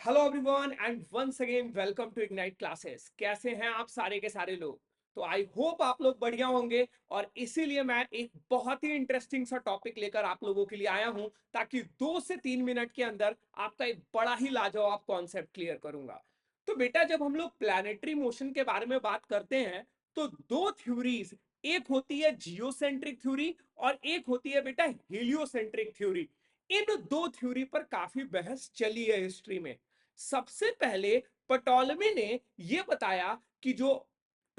Hello everyone and once again welcome to Ignite classes. कैसे हैं आप सारे के सारे लोग? तो आई होप आप लोग बढ़िया होंगे और इसीलिए मैं एक बहुत ही इंटरेस्टिंग सा टॉपिक लेकर आप लोगों के लिए आया हूं ताकि 2 से 3 मिनट के अंदर आपका एक बड़ा ही लाजवाब कॉन्सेप्ट क्लियर करूंगा। तो बेटा, जब हम लोग प्लैनेटरी मोशन के बारे में बात करते हैं तो दो थ्योरीज, एक होती है जियोसेंट्रिक थ्योरी और एक होती है बेटा हीलियोसेंट्रिक थ्योरी। इन दो थ्योरी पर काफी बहस चली है हिस्ट्री में। सबसे पहले पटोलमी ने यह बताया कि जो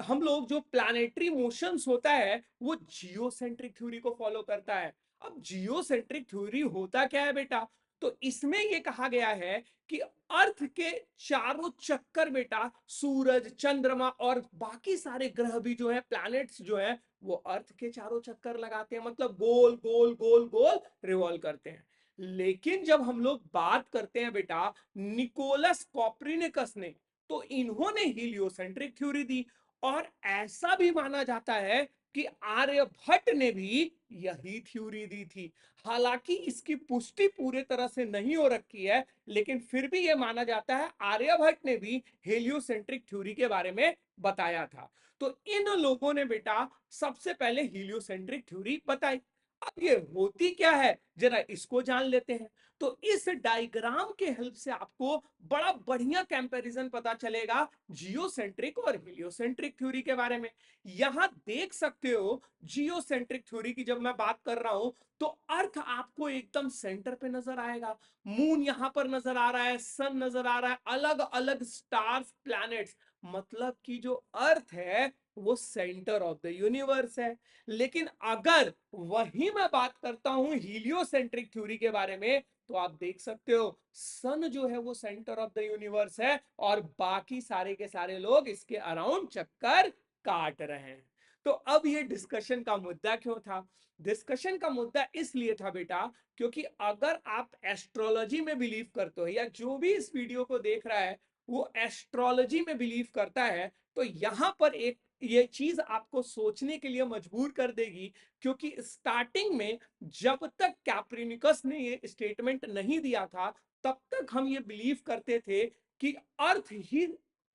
हम लोग जो प्लैनेटरी मोशंस होता है वो जियोसेंट्रिक थ्योरी को फॉलो करता है। अब जियोसेंट्रिक थ्योरी होता क्या है बेटा? तो इसमें यह कहा गया है कि अर्थ के चारों चक्कर बेटा सूरज, चंद्रमा और बाकी सारे ग्रह भी जो है, प्लैनेट्स जो है, वो अर्थ के चारों चक्कर लगाते हैं, मतलब गोल गोल गोल गोल रिवॉल्व करते हैं। लेकिन जब हम लोग बात करते हैं बेटा निकोलस कॉपरनिकस ने, तो इन्होंने हीलियोसेंट्रिक थ्योरी दी। और ऐसा भी माना जाता है कि आर्यभट्ट ने भी यही थ्योरी दी थी। हालांकि इसकी पुष्टि पूरे तरह से नहीं हो रखी है, लेकिन फिर भी यह माना जाता है आर्यभट्ट ने भी हेलियोसेंट्रिक थ्योरी के बारे में बताया था। तो इन लोगों ने बेटा सबसे पहले हीलियोसेंट्रिक थ्योरी बताई। अब ये होती क्या है जरा इसको जान लेते हैं। तो इस डायग्राम के हेल्प से आपको बड़ा बढ़िया कंपैरिजन पता चलेगा जियोसेंट्रिक और हीलियोसेंट्रिक थ्योरी के बारे में। यहां देख सकते हो जियोसेंट्रिक थ्योरी की जब मैं बात कर रहा हूं तो अर्थ आपको एकदम सेंटर पे नजर आएगा। मून यहां पर नजर आ रहा है, सन नजर आ रहा है, अलग अलग स्टार्स, प्लैनेट्स, मतलब कि जो अर्थ है वो सेंटर ऑफ द यूनिवर्स है। लेकिन अगर वही मैं बात करता हूं हीलियोसेंट्रिक थ्योरी के बारे में, तो आप देख सकते हो सन जो है वो सेंटर ऑफ द यूनिवर्स है और बाकी सारे के सारे लोग इसके अराउंड चक्कर काट रहे हैं। तो अब ये डिस्कशन का मुद्दा क्यों था? डिस्कशन का मुद्दा इसलिए था बेटा क्योंकि अगर आप एस्ट्रोलॉजी में बिलीव करते हो या जो भी इस वीडियो को देख रहा है वो एस्ट्रोलॉजी में बिलीव करता है, तो यहां पर एक ये चीज आपको सोचने के लिए मजबूर कर देगी। क्योंकि स्टार्टिंग में जब तक कैप्रिनिकस ने ये स्टेटमेंट नहीं दिया था तब तक हम ये बिलीव करते थे कि अर्थ ही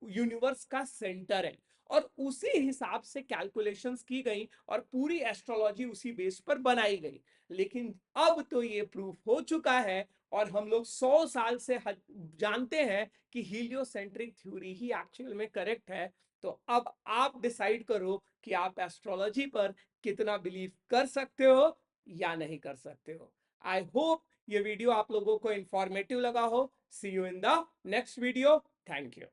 यूनिवर्स का सेंटर है और उसी हिसाब से कैलकुलेशंस की गई और पूरी एस्ट्रोलॉजी उसी बेस पर बनाई गई। लेकिन अब तो ये प्रूफ हो चुका है और हम लोग 100 साल से जानते हैं कि हीलियोसेंट्रिक थ्योरी ही एक्चुअल में करेक्ट है। तो अब आप डिसाइड करो कि आप एस्ट्रोलॉजी पर कितना बिलीव कर सकते हो या नहीं कर सकते हो। आई होप ये वीडियो आप लोगों को इंफॉर्मेटिव लगा हो। See you in the next video. Thank you.